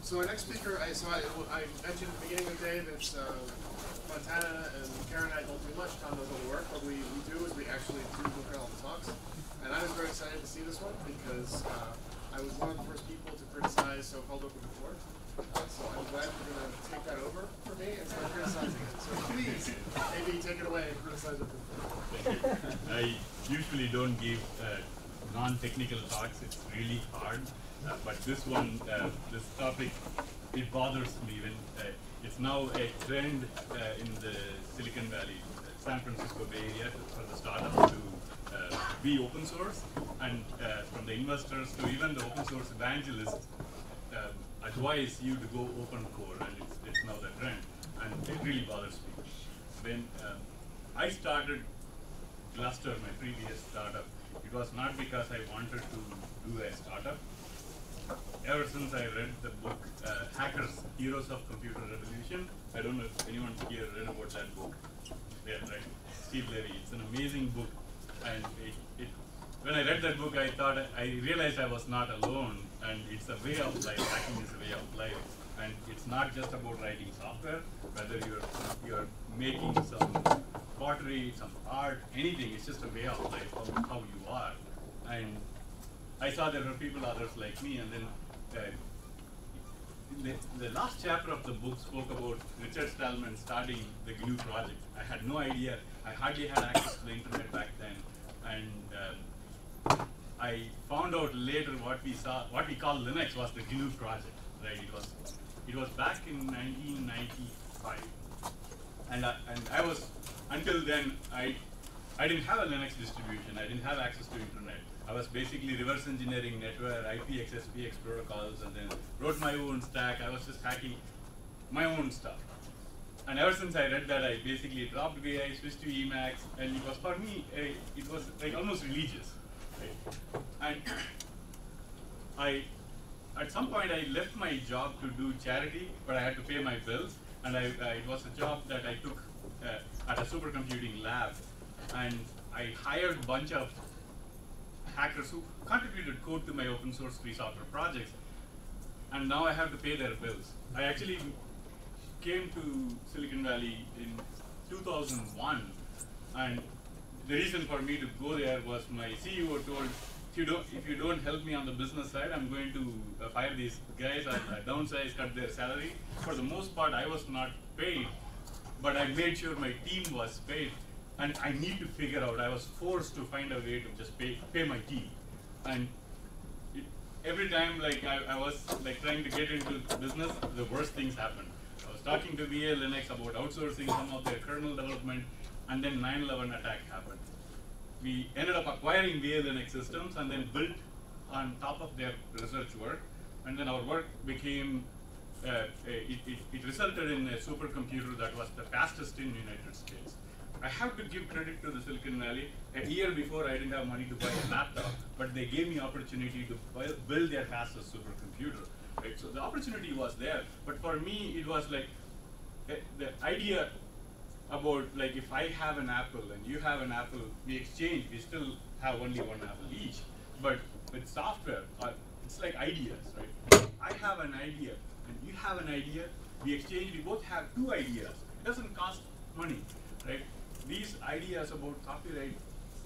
So our next speaker, I mentioned at the beginning of the day that Montana and Karen and I don't do much. Tom does all the work. What we do is we actually do look at all the talks. And I was very excited to see this one because I was one of the first people to criticize so-called open core. So I'm glad you're going to take that over for me and start criticizing it. So please, maybe take it away and criticize open core. Thank you. I usually don't give non-technical talks. It's really hard. But this one, this topic, it bothers me when it's now a trend in the Silicon Valley, San Francisco Bay Area, for the startups to be open source, and from the investors to even the open source evangelists advise you to go open core, and it's now the trend, and it really bothers me. When I started Cluster, my previous startup, it was not because I wanted to do a startup. Ever since I read the book, Hackers, Heroes of Computer Revolution, I don't know if anyone here read about that book. Yeah, right, Steve Levy. It's an amazing book, and when I read that book, I realized I was not alone, and it's a way of life. Hacking is a way of life, and it's not just about writing software. Whether you're making some pottery, some art, anything, it's just a way of life, how you are. And I saw there were people, others like me, and then the last chapter of the book spoke about Richard Stallman starting the GNU project. I had no idea. I hardly had access to the internet back then, and I found out later what we call Linux was the GNU project. Right? It was back in 1995, and I was, until then I didn't have a Linux distribution. I didn't have access to internet. I was basically reverse engineering network, IPX, SPX protocols, and then wrote my own stack. I was just hacking my own stuff. And ever since I read that, I basically dropped VI, switched to Emacs, and it was, for me, it was like almost religious. Right? And at some point, I left my job to do charity, but I had to pay my bills, and it was a job that I took at a supercomputing lab, and I hired a bunch of hackers who contributed code to my open source free software projects, and now I have to pay their bills. I actually came to Silicon Valley in 2001, and the reason for me to go there was my CEO told, if you don't help me on the business side, I'm going to fire these guys, I downsize, cut their salary. For the most part, I was not paid, but I made sure my team was paid. And I need to figure out, I was forced to find a way to just pay my team. And every time I was trying to get into business, the worst things happened. I was talking to VA Linux about outsourcing some of their kernel development, and then 9/11 attack happened. We ended up acquiring VA Linux systems and then built on top of their research work. And then our work became, it resulted in a supercomputer that was the fastest in the United States. I have to give credit to the Silicon Valley. A year before, I didn't have money to buy a laptop, but they gave me opportunity to build their fastest supercomputer. Right? So the opportunity was there, but for me, it was like the idea about if I have an apple and you have an apple, we exchange. We still have only one apple each, but with software, it's like ideas, right? I have an idea and you have an idea. We exchange. We both have two ideas. It doesn't cost money, right? These ideas about copyright,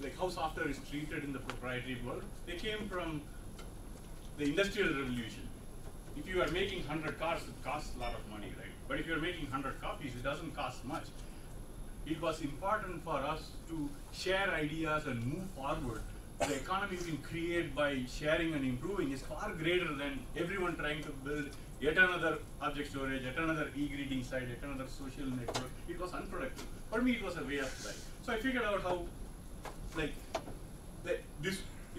like how software is treated in the proprietary world, they came from the Industrial Revolution. If you are making 100 cars, it costs a lot of money, right? But if you're making 100 copies, it doesn't cost much. It was important for us to share ideas and move forward. The economy we can create by sharing and improving is far greater than everyone trying to build yet another object storage, yet another e-greeting site, yet another social network. It was unproductive. For me, it was a way of life. So I figured out how, it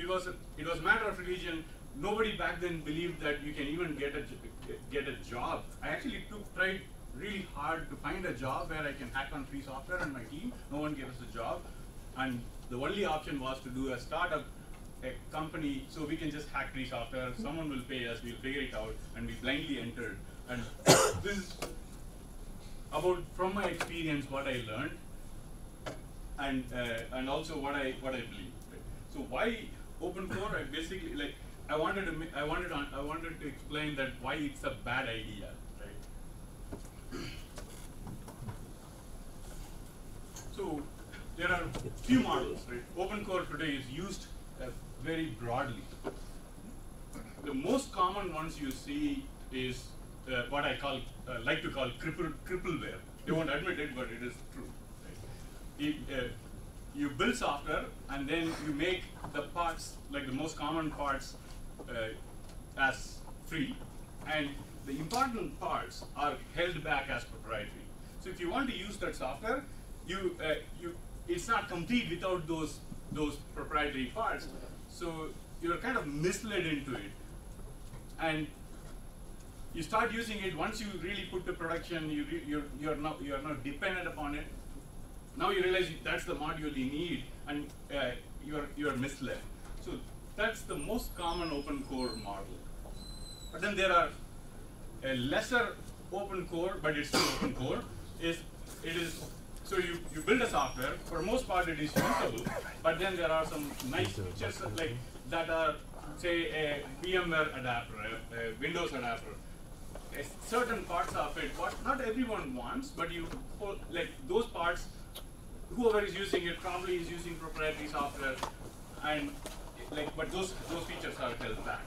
was a matter of religion. Nobody back then believed that you can even get a job. I actually tried really hard to find a job where I can hack on free software and my team. No one gave us a job, and the only option was to do a startup, a company, so we can just hack free software. Someone will pay us. We'll figure it out, and we blindly entered. And this is about, from my experience, what I learned, and also what I believe. Right? So why open core? I basically I wanted to explain that why it's a bad idea, right? So there are few models, right? Open core today is used very broadly. The most common ones you see is what I like to call crippleware. They won't admit it, but it is true. Right? You build software and then you make the parts, like the most common parts, as free, and the important parts are held back as proprietary. So if you want to use that software, it's not complete without those proprietary parts. So you're kind of misled into it, and you start using it. Once you really put to production, you're now dependent upon it. Now you realize that's the module you need, and you're misled. So that's the most common open core model. But then there are a lesser open core, but it's still open core. So you build a software. For the most part, it is usable. But then there are some nice features like that are, say, a VMware adapter, a Windows adapter. Certain parts of it, what not everyone wants, but like those parts. Whoever is using it probably is using proprietary software, and but those features are held back.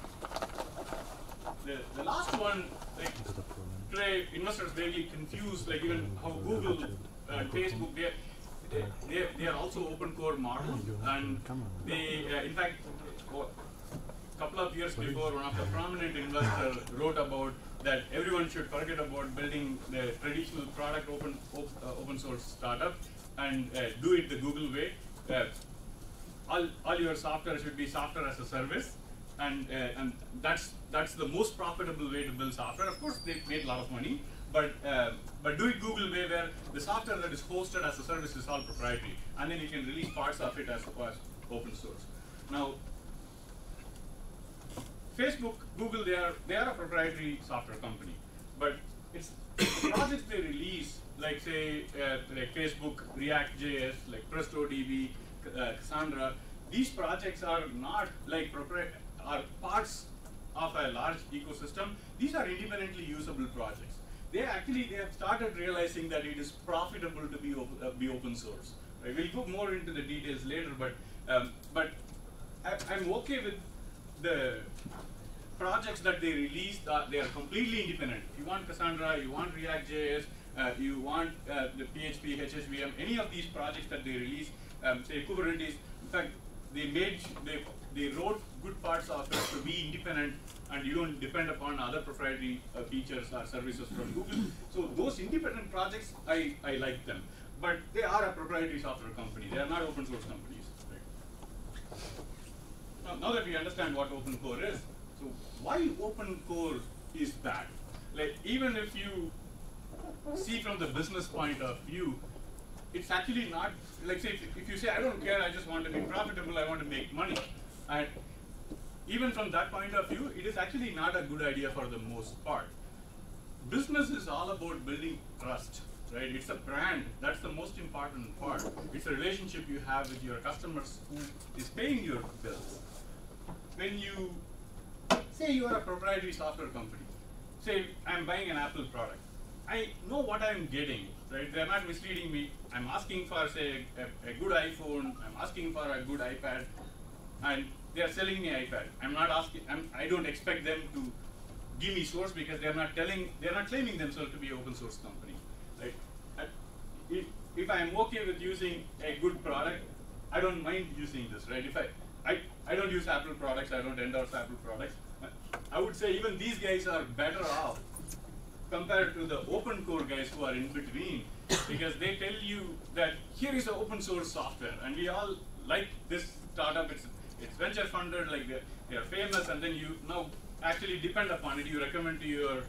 The last one, like today investors really confused, like even how Google and Facebook, they are also open core models, and they in fact a couple of years before, one of the prominent investors wrote about that everyone should forget about building the traditional product open source startup and do it the Google way. All your software should be software as a service, and that's the most profitable way to build software. Of course, they made a lot of money, but do it Google way, where the software that is hosted as a service is all proprietary, and then you can release parts of it as open source. Now, Facebook, Google, they are a proprietary software company, but it's projects they release, like say like Facebook, React.js, like PrestoDB, Cassandra. These projects are not like are parts of a large ecosystem. These are independently usable projects. They have started realizing that it is profitable to be open source. Right? We'll go more into the details later, but I'm okay with the projects that they release. They are completely independent. If you want Cassandra, you want React.js, you want the PHP, HHVM, any of these projects that they release, say Kubernetes. In fact, they wrote good parts of it to be independent, and you don't depend upon other proprietary features or services from Google. So those independent projects, I like them. But they are a proprietary software company. They are not open source companies. Right? Now that we understand what open core is, so why open core is bad? Like even if you see from the business point of view, it's actually not, like say if you say, I don't care, I just want to be profitable, I want to make money. And even from that point of view, it is actually not a good idea for the most part. Business is all about building trust, right? It's a brand, that's the most important part. It's a relationship you have with your customers who is paying your bills. When you, say you are a proprietary software company, say I'm buying an Apple product, I know what I'm getting, right? They're not misleading me. I'm asking for, say, a good iPhone, I'm asking for a good iPad, and they're selling me iPad. I don't expect them to give me source because they're not claiming themselves to be an open source company, right? If I'm okay with using a good product, I don't mind using this, right? If I don't use Apple products, I don't endorse Apple products. I would say even these guys are better off compared to the open core guys who are in between, because they tell you that here is an open source software, and we all like this startup. It's venture funded, like they're famous, and then you now actually depend upon it. You recommend to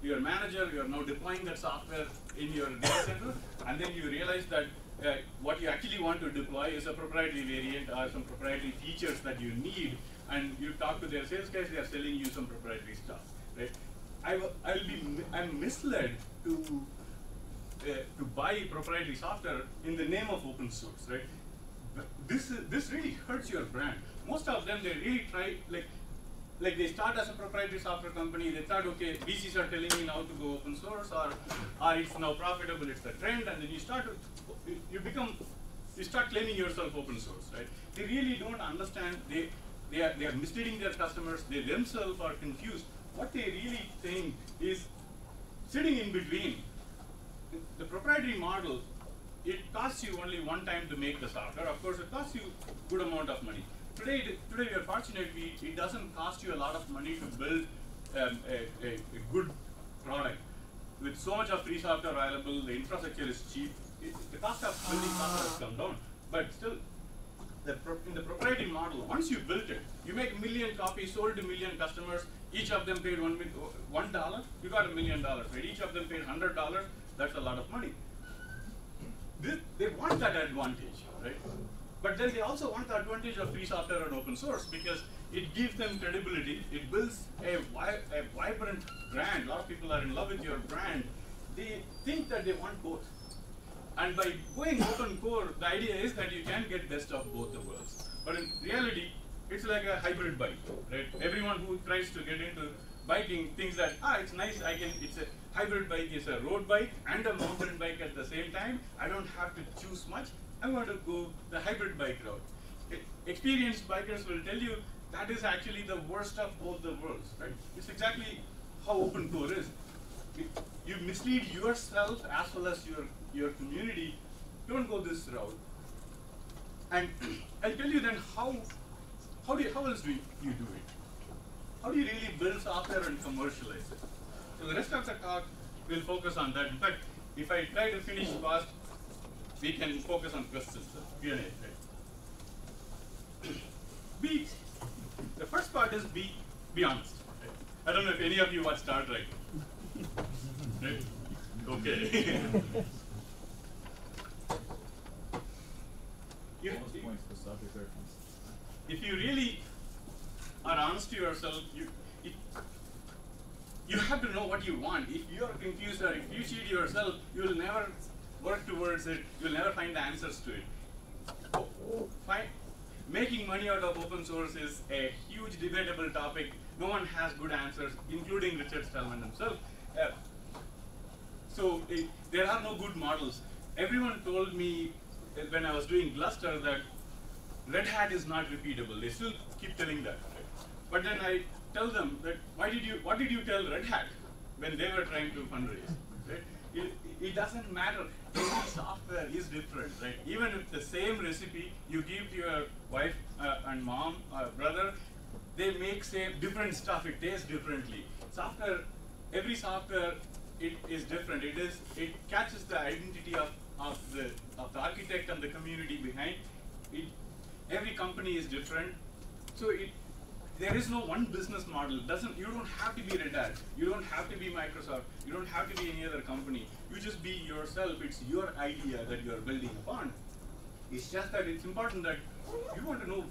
your manager. You are now deploying that software in your data center, and then you realize that what you actually want to deploy is a proprietary variant or some proprietary features that you need, and you talk to their sales guys. They are selling you some proprietary stuff, right? I'm misled to buy proprietary software in the name of open source, right? This really hurts your brand. Most of them, they really try, like like they start as a proprietary software company, they thought, okay, VCs are telling me now to go open source, or it's now profitable, it's the trend, and then you start to, you start claiming yourself open source, right? They really don't understand, they are misleading their customers, they themselves are confused. What they really think is sitting in between. The proprietary model, it costs you only one time to make the software. Of course, it costs you a good amount of money. Today we are fortunate, it doesn't cost you a lot of money to build a good product. With so much of free software available, the infrastructure is cheap, the cost of building software has come down. But still, in the proprietary model, once you built it, you make 1 million copies, sold to 1 million customers, each of them paid $1, you got $1 million, right? Each of them paid $100, that's a lot of money. They want that advantage, right? But then they also want the advantage of free software and open source, because it gives them credibility, it builds a vibrant brand. A lot of people are in love with your brand. They think that they want both. And by going open core, the idea is that you can get best of both the worlds. But in reality, it's like a hybrid bike, right? Everyone who tries to get into biking thinks that, it's nice, it's a hybrid bike, is a road bike and a mountain bike at the same time. I don't have to choose much. I'm going to go the hybrid bike route. Experienced bikers will tell you that is actually the worst of both the worlds, right? It's exactly how open core is. You mislead yourself as well as your community. Don't go this route. And I'll tell you then how else do you do it? How do you really build software and commercialize it? So the rest of the talk will focus on that. In fact, if I try to finish fast, we can focus on questions, Q&A, right? The first part is be honest. Right? I don't know if any of you watch Star Trek. Right? Okay. If you really are honest to yourself, you have to know what you want. If you are confused or if you cheat yourself, you will never work towards it. You will never find the answers to it. Making money out of open source is a huge debatable topic. No one has good answers, including Richard Stallman himself. There are no good models. Everyone told me when I was doing Gluster that Red Hat is not repeatable. They still keep telling that. Right? But then I tell them that what did you tell Red Hat when they were trying to fundraise? Right? It doesn't matter. Every software is different, right? Even if the same recipe you give to your wife and mom or brother, they make different stuff. It tastes differently. Every software, it is different. It catches the identity of the architect and the community behind it. Every company is different, so there is no one business model. You don't have to be Red Hat. You don't have to be Microsoft. You don't have to be any other company. You just be yourself. It's your idea that you are building upon. It's just that it's important that you want to know,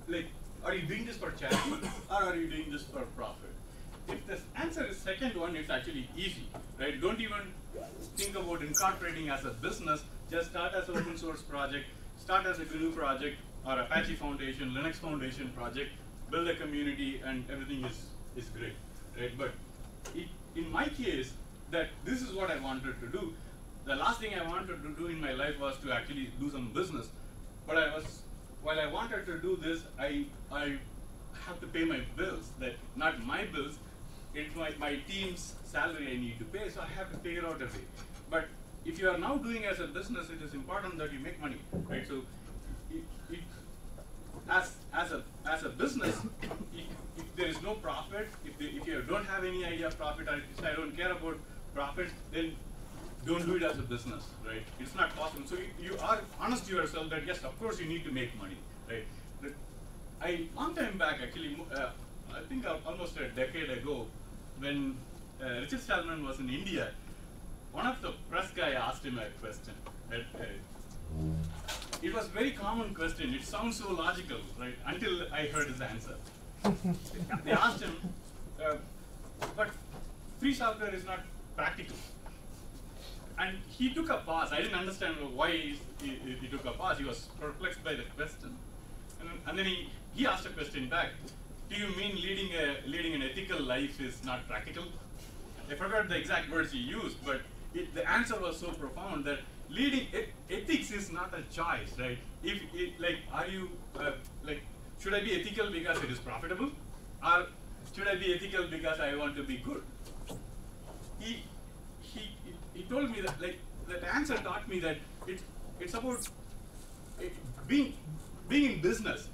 like, are you doing this for charity or are you doing this for profit? If the answer is second one, it's actually easy, right? Don't even think about incorporating as a business. Just start as an open source project, start as a GNU project or Apache Foundation, Linux Foundation project, build a community, and everything is great, right? But in my case, that this is what I wanted to do. The last thing I wanted to do in my life was to actually do some business. But while I wanted to do this, I have to pay my bills. That not my bills, it's my team's salary I need to pay, so I have to figure out a way. But if you are now doing as a business, it is important that you make money, right? So as a business, if there is no profit, if you don't have any idea of profit, or if you say I don't care about profit, then don't do it as a business, right? It's not possible. So you are honest to yourself that yes, of course you need to make money, right? But long time back, actually, I think almost a decade ago, when Richard Stallman was in India, one of the press guy asked him a question. It was a very common question. It sounds so logical, right? Until I heard his answer. They asked him, but free software is not practical. And he took a pause. I didn't understand why he took a pause. He was perplexed by the question. And then he asked a question back. do you mean leading an ethical life is not practical? I forgot the exact words he used, but the answer was so profound that leading ethics is not a choice, right? If are you should I be ethical because it is profitable, or should I be ethical because I want to be good? He told me that that answer taught me that it's about being in business.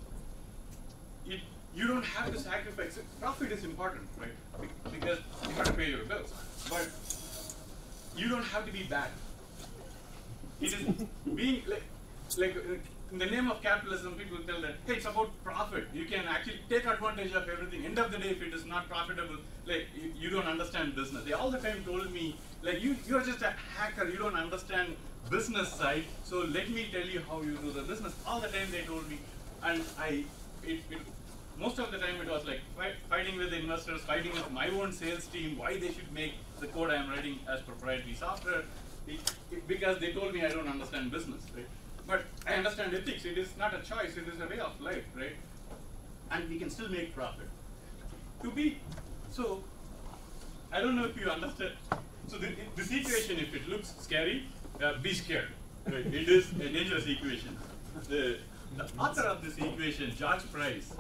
You don't have to sacrifice it. Profit is important, right? Because you have to pay your bills. But you don't have to be bad. It is being in the name of capitalism, people tell that, hey, it's about profit. You can actually take advantage of everything. End of the day, if it is not profitable, you don't understand business. They all the time told me, you're just a hacker. You don't understand business side. So let me tell you how you do the business. All the time they told me, and most of the time it was like fighting with investors, fighting with my own sales team, why they should make the code I am writing as proprietary software, because they told me I don't understand business, right? But I understand ethics. It is not a choice. It is a way of life, right? And we can still make profit. So I don't know if you understand. So this equation, if it looks scary, be scared. Right? It is a dangerous equation. The author of this equation, George Price,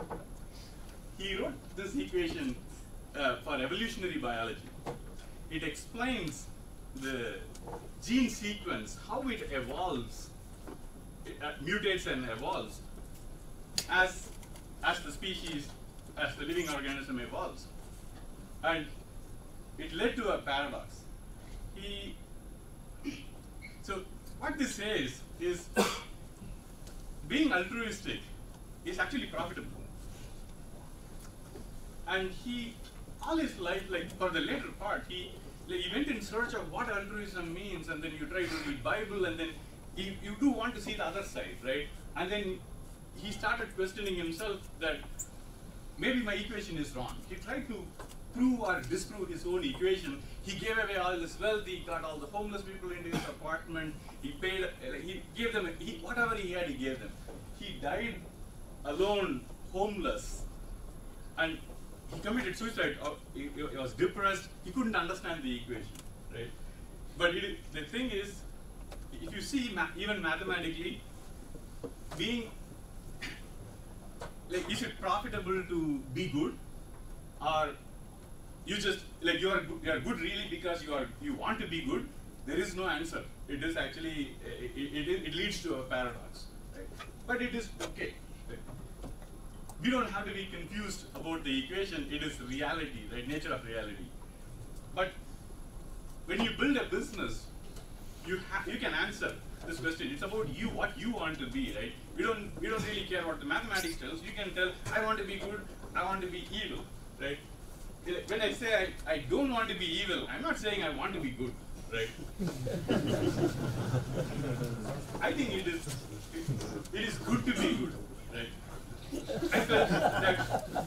he wrote this equation for evolutionary biology. It explains the gene sequence, how it evolves, mutates and evolves as the species, as the living organism evolves. And it led to a paradox. So what this says is being altruistic is actually profitable. And all his life, for the later part, he went in search of what altruism means, and then you try to read Bible, and then you do want to see the other side, right? And then he started questioning himself that maybe my equation is wrong. He tried to prove or disprove his own equation. He gave away all his wealth. He got all the homeless people into his apartment. He paid. He gave them whatever he had. He gave them. He died alone, homeless, and he committed suicide. He was depressed. He couldn't understand the equation, right? But the thing is, if you see even mathematically, is it profitable to be good, or you just you are good really because you want to be good? There is no answer. It is actually it leads to a paradox, right? But it is okay. Right? We don't have to be confused about the equation. It is reality, right? Nature of reality. But when you build a business, you can answer this question. It's about you, what you want to be, right? We don't really care what the mathematics tells. You can tell, I want to be good, I want to be evil, right? When I say I don't want to be evil, I'm not saying I want to be good, right? I think it is good to be good, right? I felt that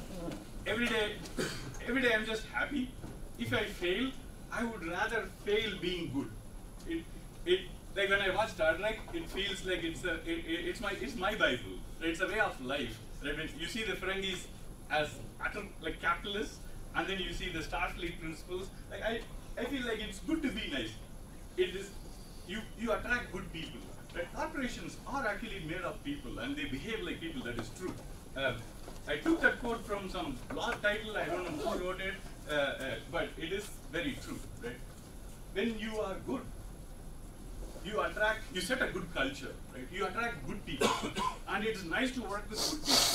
every day I'm just happy. If I fail, I would rather fail being good. Like when I watch Star Trek, it feels like it's my Bible. Right? It's a way of life. Right? When you see the Ferengis as like capitalists, and then you see the Starfleet principles. Like I feel like it's good to be nice. It is you attract good people. Right? Corporations are actually made of people, and they behave like people. That is true. I took that quote from some blog title. I don't know who wrote it, but it is very true. Right? When you are good, you set a good culture, right? You attract good people, and it is nice to work with good people.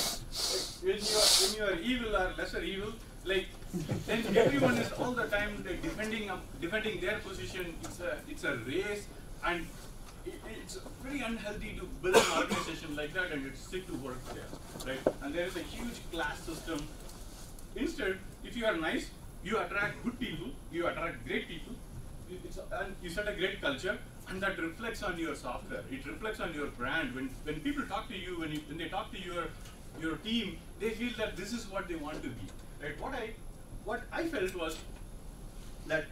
Like when you are evil or lesser evil, then everyone is all the time defending their position. It's a race, and it's very unhealthy to build an organization like that, and it's sick to work there, right? And there is a huge class system. Instead, if you are nice, you attract good people, you attract great people, and you set a great culture. And that reflects on your software. It reflects on your brand. When people talk to you, when they talk to your team, they feel that this is what they want to be. Right? What I felt was that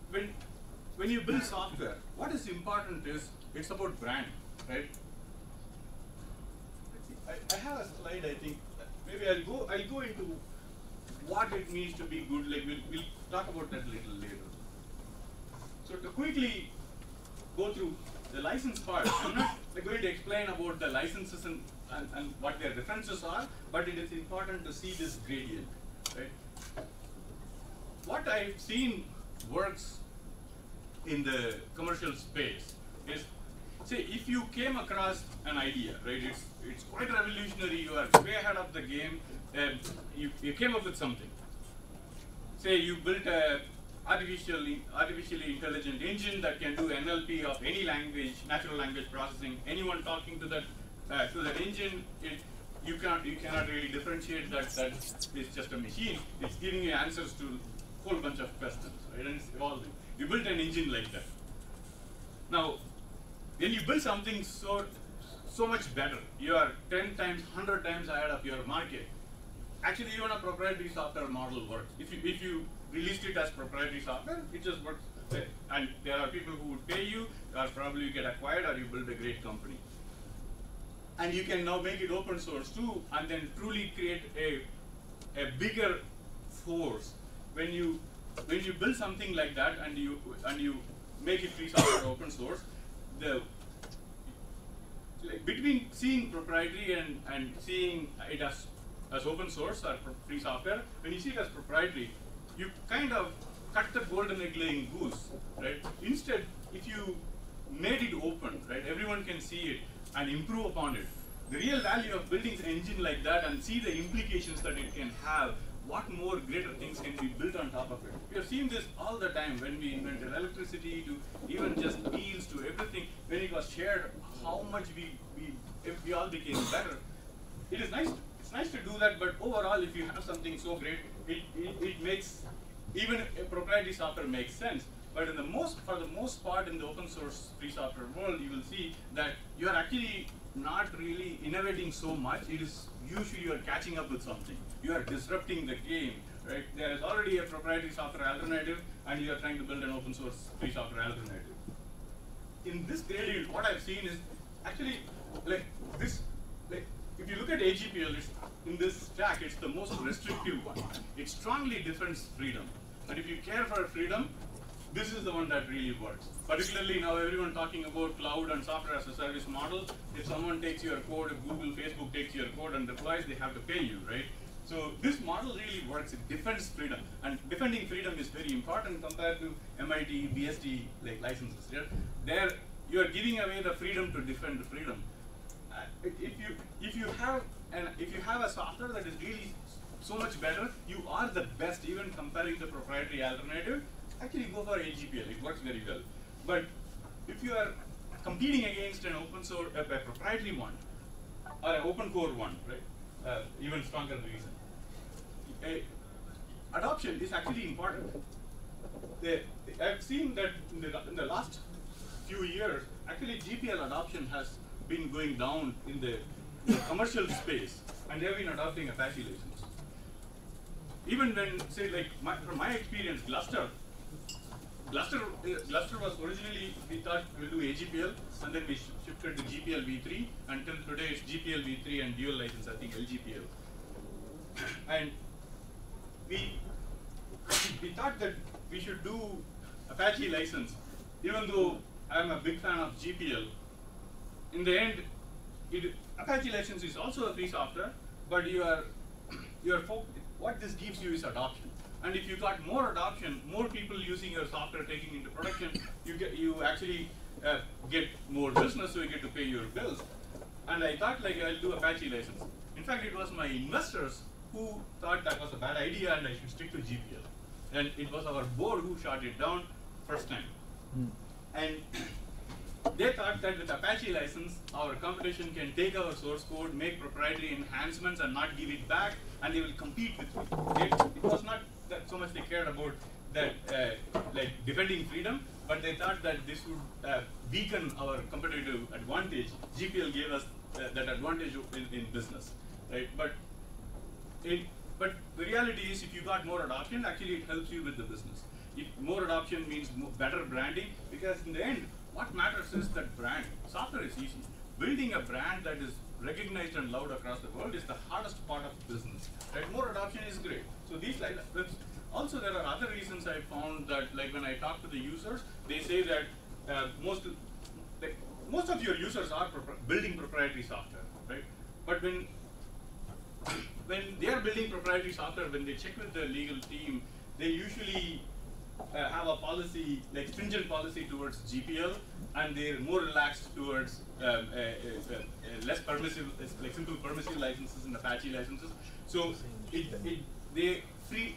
when you build software, what is important is it's about brand, right? I have a slide. I think maybe I'll go into what it means to be good. Like we'll talk about that a little later. So to quickly go through the license part, I'm not going to explain about the licenses and what their differences are, but it is important to see this gradient, right? What I've seen works in the commercial space is, say, if you came across an idea, right? It's quite revolutionary. You are way ahead of the game. You came up with something. Say you built a artificially intelligent engine that can do NLP of any language, natural language processing. Anyone talking to that engine, you cannot really differentiate that it's just a machine. It's giving you answers to a whole bunch of questions, right? And it's evolving. You built an engine like that. Now, when you build something so much better, you are 10 times, 100 times ahead of your market. Actually, even a proprietary software model works. If you released it as proprietary software, it just works. And there are people who would pay you, or probably you get acquired, or you build a great company. And you can now make it open source too, and then truly create a bigger force. When you build something like that and you make it free software open source, between seeing proprietary and seeing it as open source or free software, when you see it as proprietary, you kind of cut the golden egg-laying goose, right? Instead, if you made it open, right, everyone can see it and improve upon it. The real value of building an engine like that and see the implications that it can have, what more greater things can be built on top of it. We have seen this all the time when we invented electricity, to even just wheels, to everything. When it was shared, how much we all became better. It is nice. It's nice to do that, but overall, if you have something so great, it makes even a proprietary software makes sense. But for the most part, in the open source free software world, you will see that you are actually not really innovating so much. It is usually you are catching up with something. You are disrupting the game, right? There is already a proprietary software alternative, and you are trying to build an open source free software alternative. In this gradient, what I've seen is actually if you look at AGPL, in this track, it's the most restrictive one. It strongly defends freedom. And if you care for freedom, this is the one that really works. Particularly now, everyone talking about cloud and software as a service model. If someone takes your code, if Google, Facebook takes your code and deploys, they have to pay you, right? So this model really works. It defends freedom. And defending freedom is very important compared to MIT, BSD licenses. Yeah? There, you are giving away the freedom to defend the freedom. If you have a software that is really so much better, you are the best, even comparing the proprietary alternative. Actually, go for AGPL. It works very well. But if you are competing against an open source, a proprietary one, or an open core one, right? Even stronger reason. Adoption is actually important. I've seen that in the last few years, actually GPL adoption has been going down in the commercial space, and they've been adopting Apache license. Even when, say, from my experience, Gluster was originally, we thought we'll do AGPL, and then we shifted to GPL v3, until today it's GPL v3 and dual license, I think LGPL. And we thought that we should do Apache license, even though I'm a big fan of GPL. In the end, Apache license is also a free software, but what this gives you is adoption. And if you got more adoption, more people using your software, taking into production, you actually get more business, so you get to pay your bills. And I thought I'll do Apache license. In fact, it was my investors who thought that was a bad idea and I should stick to GPL. And it was our board who shot it down first time. And they thought that with Apache license, our competition can take our source code, make proprietary enhancements, and not give it back, and they will compete with me. It was not that so much they cared about that, defending freedom, but they thought that this would weaken our competitive advantage. GPL gave us that advantage in business, right? But the reality is, if you got more adoption, actually it helps you with the business. If more adoption means better branding, because in the end, what matters is that brand. Software is easy. Building a brand that is recognized and loved across the world is the hardest part of business. Right? More adoption is great. So these also there are other reasons I found that, like when I talk to the users, they say that most of your users are building proprietary software, right? But when they are building proprietary software, when they check with the legal team, they usually have a policy, like stringent policy towards GPL, and they're more relaxed towards less permissive, like simple permissive licenses and Apache licenses. So they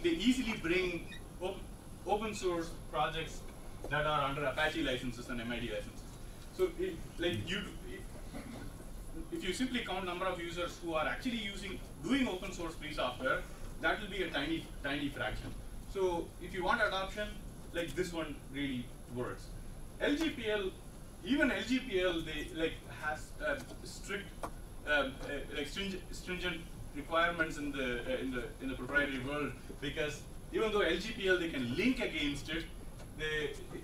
easily bring open source projects that are under Apache licenses and MID licenses. So if you simply count number of users who are actually doing open source free software, that will be a tiny fraction. So if you want adoption, like this one really works. LGPL, even LGPL, they has strict, stringent requirements in the proprietary world, because even though LGPL they can link against it,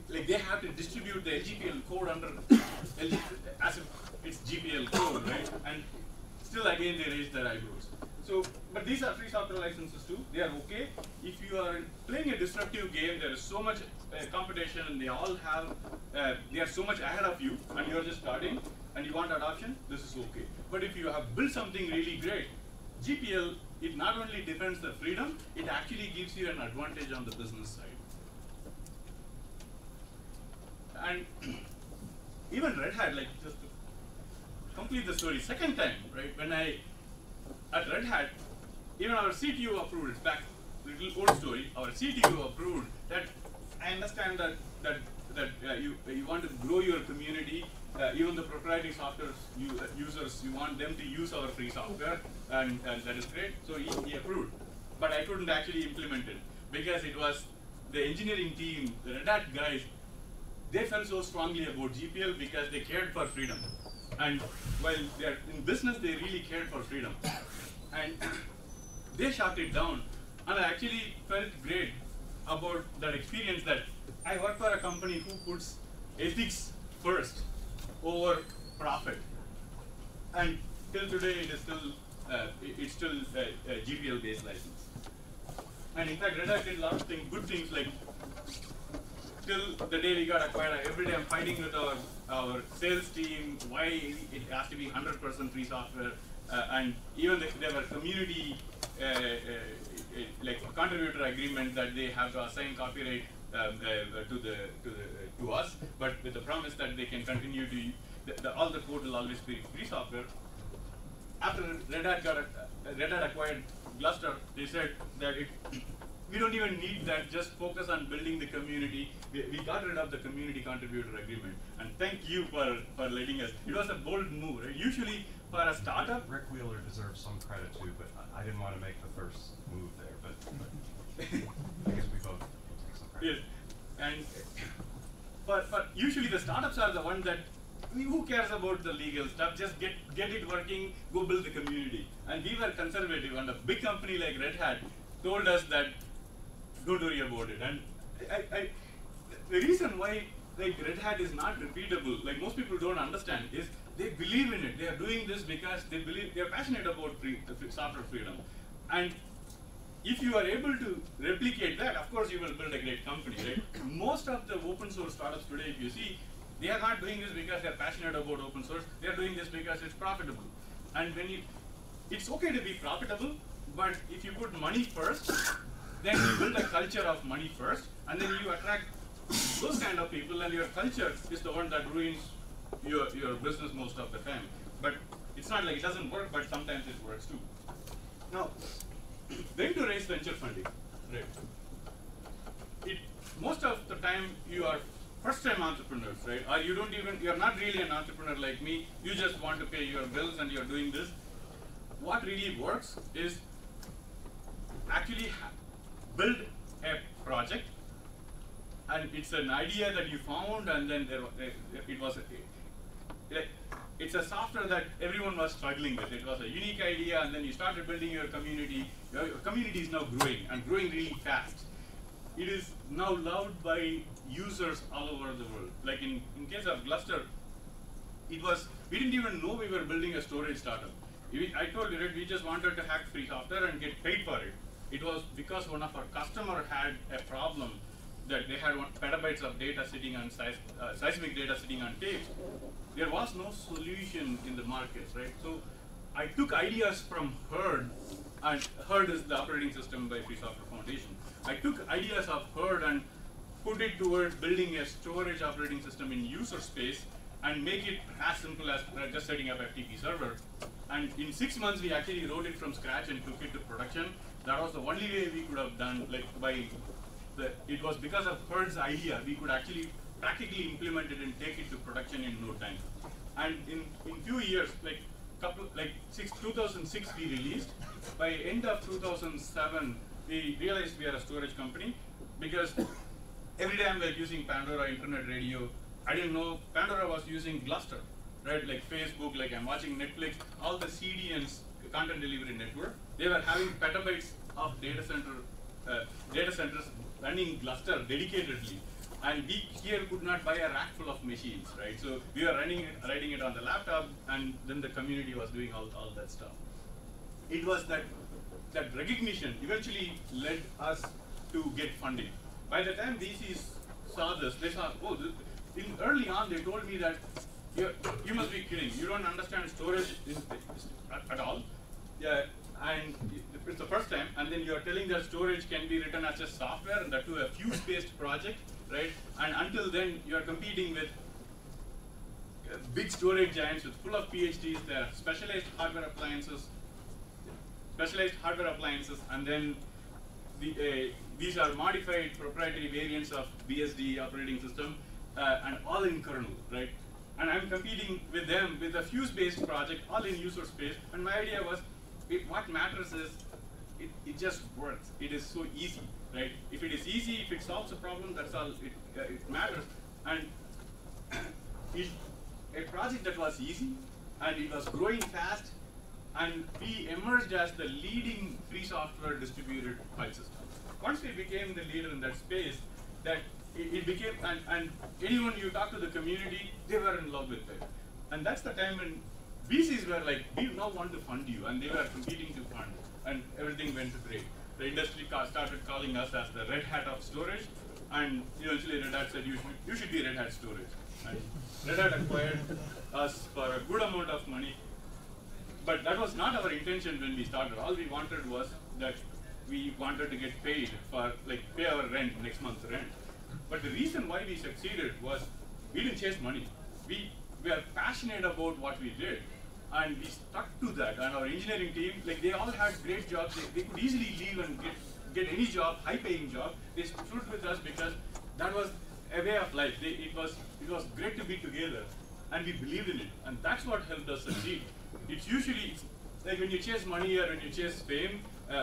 they have to distribute the LGPL code under as if it's GPL code, right? And still again they raise their eyebrows. So, but these are free software licenses too. They are okay. If you are playing a disruptive game, there is so much competition, and they all have, they are so much ahead of you, and you are just starting, and you want adoption, this is okay. But if you have built something really great, GPL, it not only defends the freedom, it actually gives you an advantage on the business side. And even Red Hat, like just to complete the story, second time, right, when at Red Hat, even our CTO approved, it's back, little old story, our CTO approved that I understand that you want to grow your community, even the proprietary software users, you want them to use our free software, and that is great, so he approved. But I couldn't actually implement it, because it was the engineering team, the Red Hat guys, they felt so strongly about GPL because they cared for freedom. And while they're in business, they really cared for freedom. And they shut it down. And I actually felt great about that experience, that I work for a company who puts ethics first over profit. And till today, it is still a GPL-based license. And in fact, Red Hat did a lot of good things, like till the day we got acquired, every day I'm fighting with our sales team why it has to be 100% free software, and even there were community like contributor agreement that they have to assign copyright to us, but with the promise that they can continue to all the code will always be free software. After Red Hat acquired Gluster, they said that we don't even need that, just focus on building the community. We got rid of the community contributor agreement. And thank you for letting us. It was a bold move, right? Usually for a startup. Rick Wheeler deserves some credit too, but I didn't want to make the first move there, but I guess we both take some credit. Yes. And but usually the startups are the ones that, who cares about the legal stuff? Just get it working, go build the community. And we were conservative, and a big company like Red Hat told us that don't worry about it. And the reason why Red Hat is not repeatable, like most people don't understand, is they believe in it. They are doing this because they believe, they are passionate about software freedom. And if you are able to replicate that, of course you will build a great company, right? Most of the open source startups today, if you see, they are not doing this because they are passionate about open source. They are doing this because it's profitable. And it's okay to be profitable, but if you put money first, then you build a culture of money first, and then you attract those kind of people, and your culture is the one that ruins your business most of the time. But it's not like it doesn't work, but sometimes it works too. Now, then to raise venture funding, right? Most of the time you are first-time entrepreneurs, right? Or you're not really an entrepreneur like me. You just want to pay your bills and you're doing this. What really works is actually build a project, and it's an idea that you found, and then it's a software that everyone was struggling with. It was a unique idea, and then you started building your community. Your community is now growing, and growing really fast. It is now loved by users all over the world. Like in case of Gluster, we didn't even know we were building a storage startup. I told you, right, we just wanted to hack free software and get paid for it. It was because one of our customers had a problem that they had 1 petabytes of data sitting on seismic data sitting on tapes. There was no solution in the markets, right? So I took ideas from Herd, and Herd is the operating system by Free Software Foundation. I took ideas of Herd and put it towards building a storage operating system in user space and make it as simple as just setting up a FTP server. And in 6 months, we actually wrote it from scratch and took it to production. That was the only way we could have done, it was because of Herd's idea, we could actually practically implement it and take it to production in no time. And in few years, 2006 we released. By end of 2007, we realized we are a storage company because every time we're using Pandora Internet Radio, I didn't know Pandora was using Gluster, right? Like Facebook, like I'm watching Netflix, all the CDNs, content delivery network, they were having petabytes of data centers running Gluster dedicatedly. And we here could not buy a rack full of machines, right? So we were writing it on the laptop, and then the community was doing all that stuff. It was that recognition eventually led us to get funding. By the time VCs saw this, they saw, oh, early on they told me that you must be kidding. You don't understand storage at all. Yeah, and it's the first time, and then you're telling that storage can be written as a software, and that to a fuse-based project, right? And until then, you're competing with big storage giants with full of PhDs. They're specialized hardware appliances, and then these are modified proprietary variants of BSD operating system, and all in kernel, right? And I'm competing with them with a fuse-based project, all in user space. And my idea was, what matters is it just works. It is so easy, right? If it is easy, if it solves a problem, that's all it matters. And a project that was easy, and it was growing fast, and we emerged as the leading free software distributed file system. Once we became the leader in that space, that it became, and anyone you talk to the community, they were in love with it. And that's the time when VCs were like, we now want to fund you, and they were competing to fund, and everything went great. The industry started calling us as the Red Hat of storage, and eventually Red Hat said, you should be Red Hat storage. And Red Hat acquired us for a good amount of money, but that was not our intention when we started. All we wanted was that we wanted to get paid for, pay our rent, next month's rent. But the reason why we succeeded was we didn't chase money. We were passionate about what we did, and we stuck to that. And our engineering team, they all had great jobs. They could easily leave and get any job, high-paying job. They stood with us because that was a way of life. It was great to be together, and we believed in it. And that's what helped us succeed. It's usually, like when you chase money or when you chase fame,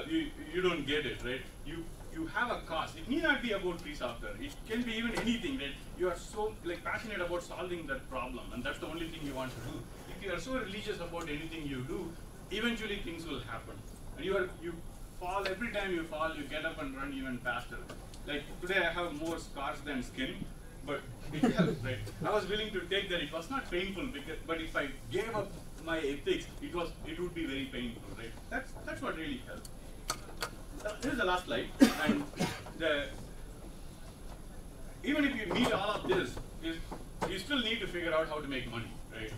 you don't get it, right? You have a cost. It need not be about free software. It can be even anything that you are so passionate about solving that problem, and that's the only thing you want to do. If you are so religious about anything you do, eventually things will happen. And you fall, every time you fall, you get up and run even faster. Like today I have more scars than skin, but it helps, right? I was willing to take that. It was not painful, but if I gave up my ethics, it would be very painful, right? That's what really helped. This is the last slide, and even if you meet all of this, you still need to figure out how to make money, right?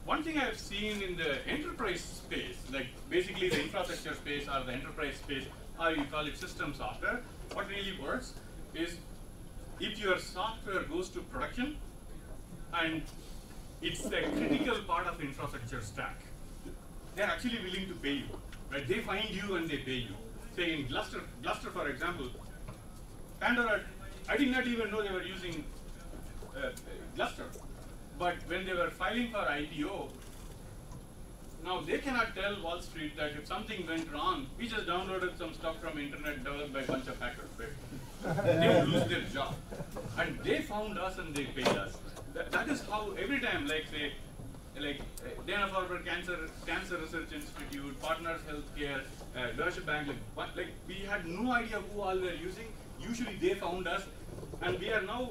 One thing I've seen in the enterprise space, basically the infrastructure space or the enterprise space, or you call it system software, what really works is if your software goes to production and it's a critical part of the infrastructure stack, they're actually willing to pay you. Right? They find you and they pay you. Say in Gluster for example, Pandora, I did not even know they were using Gluster. But when they were filing for IPO, now they cannot tell Wall Street that if something went wrong, we just downloaded some stuff from internet developed by a bunch of hackers, right? They would lose their job. And they found us and they paid us. That is how every time, say, Dana-Farber Cancer Research Institute, Partners Healthcare, Deutsche Bank, we had no idea who all were using. Usually they found us, and we are now,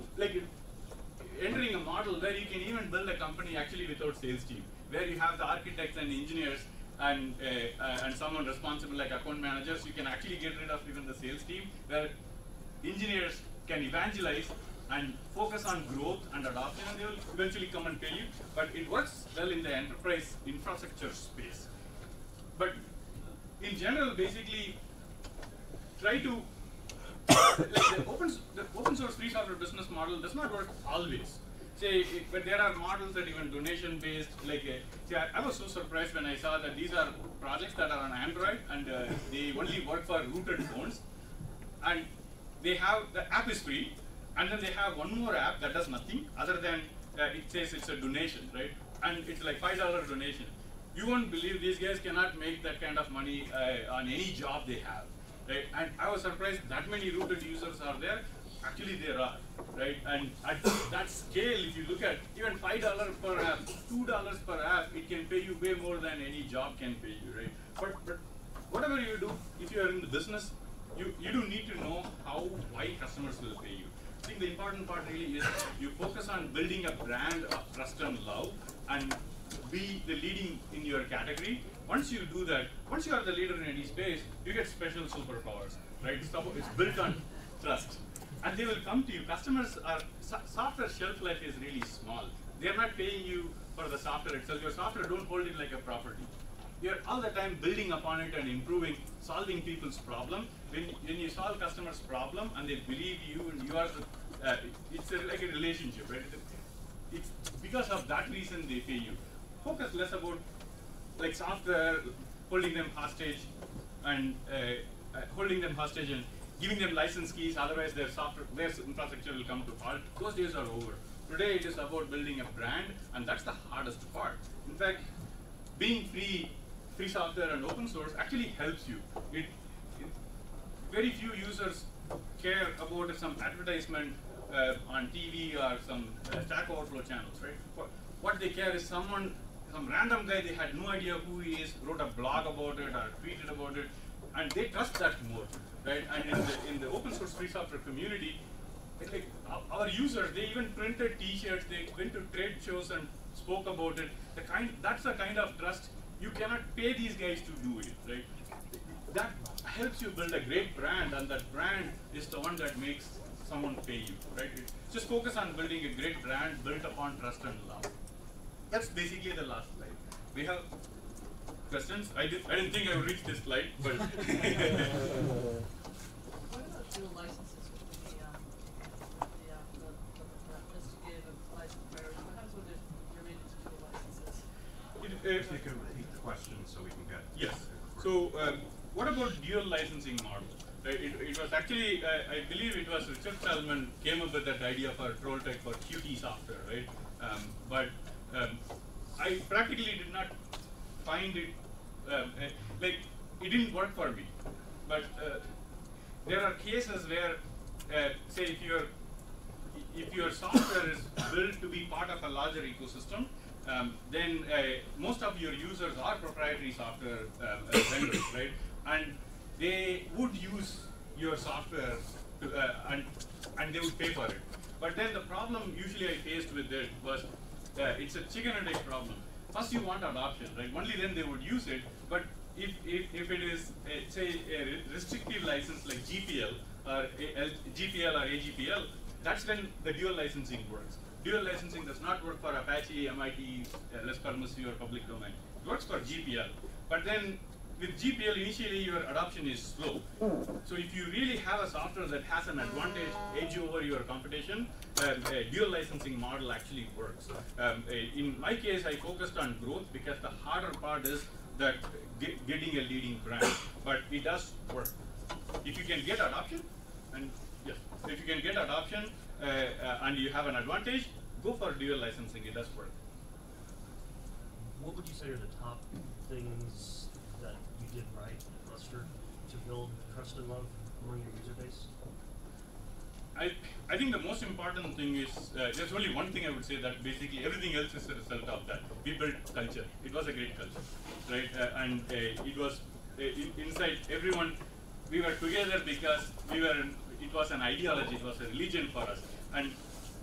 entering a model where you can even build a company actually without sales team, where you have the architects and engineers and someone responsible like account managers. You can actually get rid of even the sales team, where engineers can evangelize and focus on growth and adoption, and they will eventually come and pay you. But it works well in the enterprise infrastructure space. But in general, basically, try to like the open source free software business model does not work always. Say, but there are models that even donation based. Like, see, I was so surprised when I saw that these are projects that are on Android and they only work for rooted phones, and they have the app is free, and then they have one more app that does nothing other than it says it's a donation, right? And it's like $5 donation. You won't believe these guys cannot make that kind of money on any job they have, right? And I was surprised that many rooted users are there. Actually, there are, right? And at that scale, if you look at even $5 per app, $2 per app, it can pay you way more than any job can pay you, right? But whatever you do, if you are in the business, you do need to know why customers will pay you. I think the important part really is you focus on building a brand of trust and love and be the leading in your category. Once you do that, once you are the leader in any space, you get special superpowers, right? It's built on trust. And they will come to you. Customers are, software shelf life is really small. They're not paying you for the software itself. Your software, don't hold it like a property. You're all the time building upon it and improving, solving people's problem. When you solve customers' problem and they believe you and you are, it's like a relationship, right? It's because of that reason they pay you. Focus less about like software, holding them hostage and giving them license keys, otherwise their infrastructure will come to halt. Those days are over. Today it is about building a brand, and that's the hardest part. In fact, being free software and open source actually helps you. Very few users care about some advertisement on TV or some Stack Overflow channels, right? What they care is some random guy, they had no idea who he is, wrote a blog about it or tweeted about it, and they trust that more, right? And in the open source free software community, like our users, they even printed T-shirts, they went to trade shows and spoke about it. That's the kind of trust. You cannot pay these guys to do it, right? That helps you build a great brand, and that brand is the one that makes someone pay you, right? Just focus on building a great brand built upon trust and love. That's basically the last slide. We have questions? I didn't think I would reach this slide, but What about dual licenses with the investigative and license priority? What happens when you're related to dual licenses? If you can repeat the question so we can get. Yes. So what about dual licensing model? It was actually, I believe it was Richard Stallman came up with that idea for Trolltech for Qt software, right? But I practically did not find it, like it didn't work for me. But there are cases where, say if your software is built to be part of a larger ecosystem, then most of your users are proprietary software vendors, right? And they would use your software to, and they would pay for it. But then the problem usually I faced with it was it's a chicken and egg problem. First you want adoption, right? Only then they would use it. But if it is say a restrictive license like GPL or GPL or AGPL, that's when the dual licensing works. Dual licensing does not work for Apache, MIT, less permissive or public domain. It works for GPL. But then with GPL, initially your adoption is slow. So if you really have a software that has an advantage, edge over your competition, a dual licensing model actually works. In my case, I focused on growth because the harder part is that getting a leading brand. But it does work. If you can get adoption, and yes, if you can get adoption and you have an advantage, go for dual licensing. It does work. What would you say are the top things that you did right at Cluster to build trust and love among your user base? I think the most important thing is, there's only one thing I would say, that basically everything else is a result of that. We built culture. It was a great culture, right? And it was inside everyone, we were together because it was an ideology, it was a religion for us. And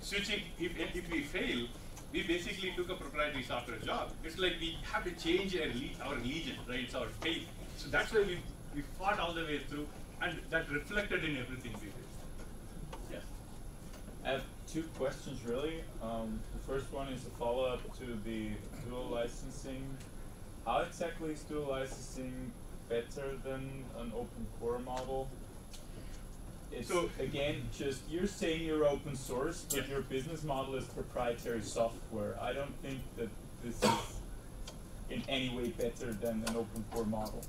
switching, if we fail, we basically took a proprietary software job. It's like we have to change our religion, right? It's our faith. So that's why we fought all the way through, and that reflected in everything we did. Yes. I have two questions really. The first one is a follow-up to the dual licensing. How exactly is dual licensing better than an open core model? It's So again, just you're saying you're open source, but yes. your business model is proprietary software. I don't think that this is in any way better than an open core model.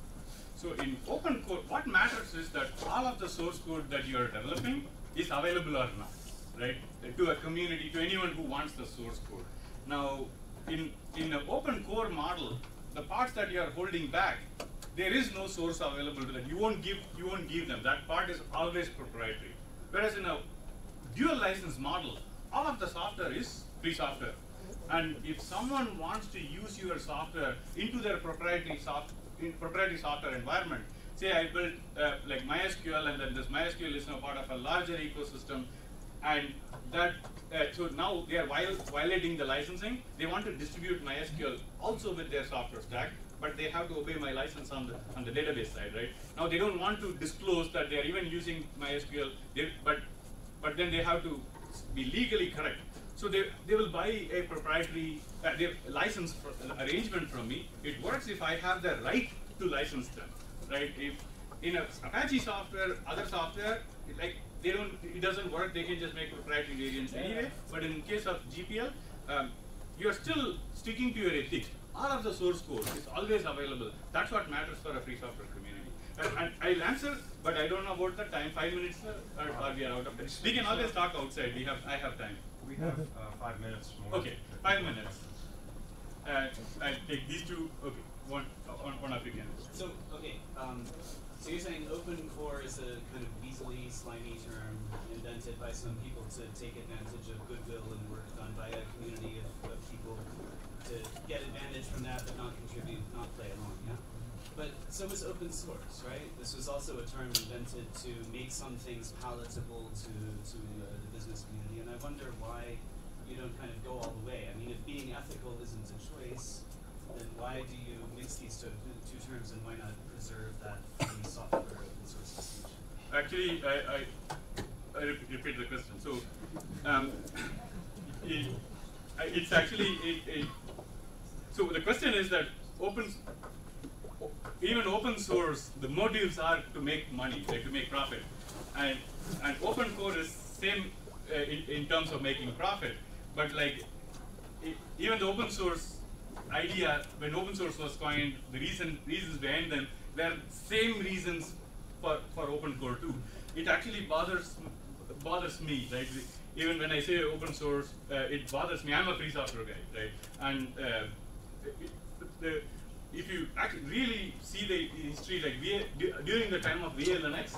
So in open code, what matters is that all of the source code that you are developing is available or not, right? To a community, to anyone who wants the source code. Now, in an open core model, the parts that you are holding back, there is no source available to them. You won't give them. That part is always proprietary. Whereas in a dual license model, all of the software is free software. And if someone wants to use your software into their proprietary software environment, say I built like MySQL, and then this MySQL is now part of a larger ecosystem, and that so now they are violating the licensing. They want to distribute MySQL also with their software stack, but they have to obey my license on the database side, right? Now they don't want to disclose that they are even using MySQL, but then they have to be legally correct. So they will buy a proprietary license arrangement from me. It works if I have the right to license them, right? If in a Apache software, other software, it doesn't work. They can just make proprietary variants anyway. But in case of GPL, you are still sticking to your ethics. All of the source code is always available. That's what matters for a free software community. And I'll answer, but I don't know about the time. 5 minutes, or we are out of time. We can always talk outside. I have time. We have 5 minutes more. Okay, 5 minutes. I'll take these two. Okay, one of you can. So okay, so you're saying open core is a kind of weaselly, slimy term invented by some people to take advantage of goodwill and work done by a community of people to get advantage from that, but not contribute, not play along. Yeah. But so was open source, right? This was also a term invented to make some things palatable to the business community, and I wonder why you don't kind of go all the way. I mean, if being ethical isn't a choice, then why do you mix these two terms, and why not preserve that free software open source distinction? Actually, I repeat the question. So, it's actually so the question is that even open source, the motives are to make money, like to make profit, and open core is same in terms of making profit, but like even the open source idea, when open source was coined, the reasons behind them were same reasons for open core too. It actually bothers me, right? Even when I say open source, it bothers me. I'm a free software guy, right? And if you actually really see the history, like during the time of VA Linux,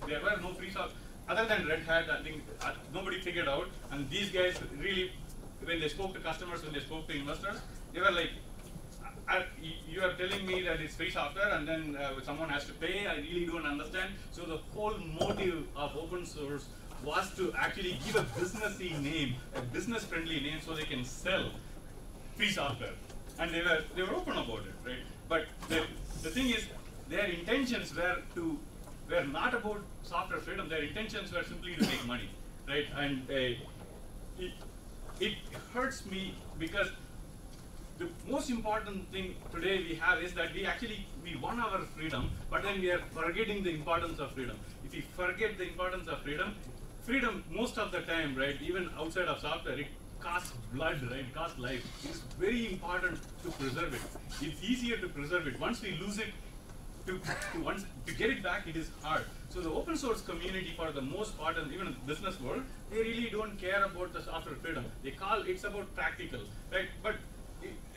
there were no free software other than Red Hat. I think nobody figured out, and these guys really, when they spoke to customers, when they spoke to investors, they were like, you are telling me that it's free software and then someone has to pay. I really don't understand. So the whole motive of open source was to actually give a businessy name, a business-friendly name, so they can sell free software. And they were open about it, right? But the thing is, their intentions were not about software freedom. Their intentions were simply to make money, right? And it hurts me because the most important thing today we have is that we want our freedom, but then we are forgetting the importance of freedom. If we forget the importance of freedom most of the time, right, even outside of software, it costs blood, right, it costs life. It's very important to preserve it. It's easier to preserve it. Once we lose it, to get it back, it is hard. So the open source community, for the most part, and even in the business world, they really don't care about the software freedom. They call it's about practical, right? But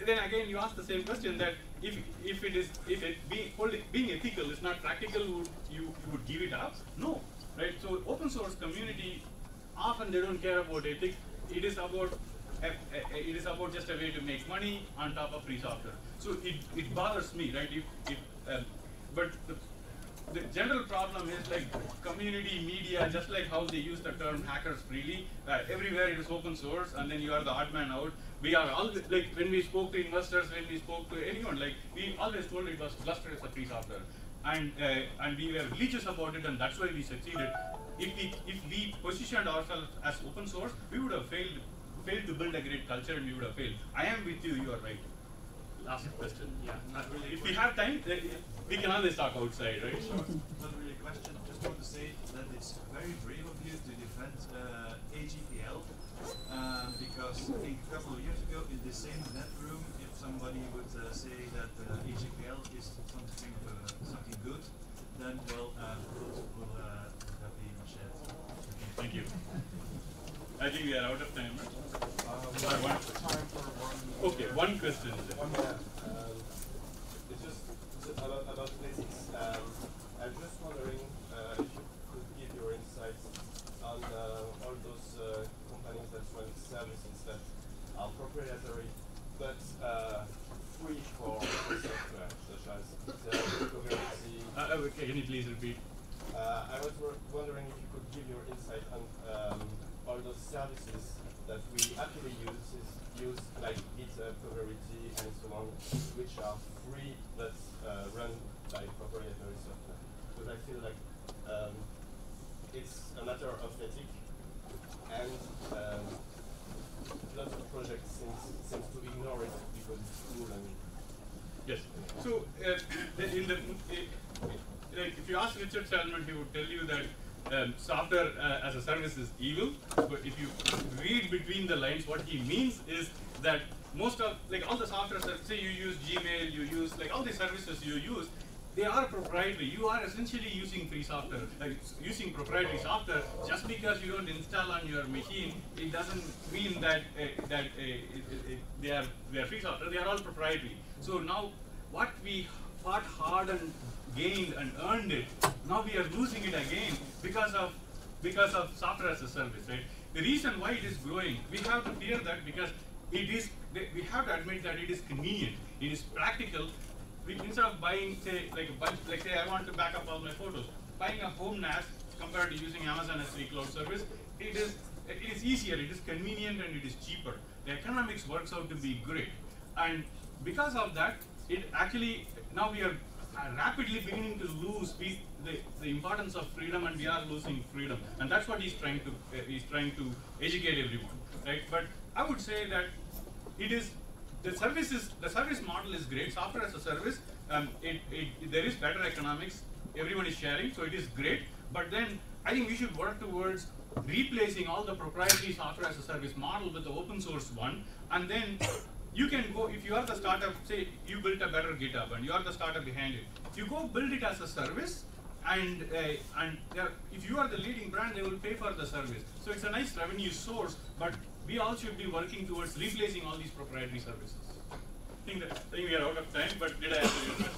then again, you ask the same question that if being ethical is not practical, you would give it up? No, right? So open source community, often they don't care about ethics. It is about just a way to make money on top of free software. So it bothers me, right? But the general problem is like community media, just like how they use the term hackers freely. Everywhere it is open source, and then you are the odd man out. We are always, like when we spoke to investors, when we spoke to anyone, like we always told it was cluster as a free software, and we were religious about it, and that's why we succeeded. If we positioned ourselves as open source, we would have failed to build a great culture, and we would have failed. I am with you. You are right. Last question. Yeah. Not really. If we have time, we can always talk outside, right? Sure. Not really a question. Just want to say that it's very brave of you to defend AGPL, because I think a couple of years ago in the same net room, if somebody would say that AGPL is something good, then well, blood will have been shed. Thank you. I think we are out of time. We have time for one. Okay, one question. One more. It's just about physics. I'm just wondering if you could give your insights on all those companies that run services that are proprietary but free for software, such as Coverity. Okay, can you please repeat? I was wondering if you could give your insight on all those services that we actually use like GitHub, Coverity, and so on, which are free but run by proprietary software. Because I feel like it's a matter of ethic, and lots of projects seems to ignore it because it's cool and. Yes. So, like if you ask Richard Stallman, he would tell you that software as a service is evil. But if you read between the lines, what he means is that most of, like all the software, say you use Gmail, you use like all the services you use, they are proprietary. You are essentially using free software, like using proprietary software. Just because you don't install on your machine, it doesn't mean that they are free software. They are all proprietary. So now, what we fought hard and gained and earned it, now we are losing it again because of software as a service, right? The reason why it is growing, we have to fear that because it is. We have to admit that it is convenient. It is practical. Instead of buying, say, like a bunch, like say I want to back up all my photos, buying a home NAS compared to using Amazon S3 cloud service, it is easier, it is convenient, and it is cheaper. The economics works out to be great, and because of that, it actually now we are rapidly beginning to lose the importance of freedom, and we are losing freedom, and that's what he's trying to educate everyone, right? But I would say that it is. The service model is great. Software as a service, there is better economics. Everyone is sharing, so it is great. But then I think we should work towards replacing all the proprietary software as a service model with the open source one. And then you can go, if you are the startup, say you built a better GitHub and you are the startup behind it, you go build it as a service. And if you are the leading brand, they will pay for the service. So it's a nice revenue source, but we all should be working towards replacing all these proprietary services. I think we are out of time, but did I answer your question?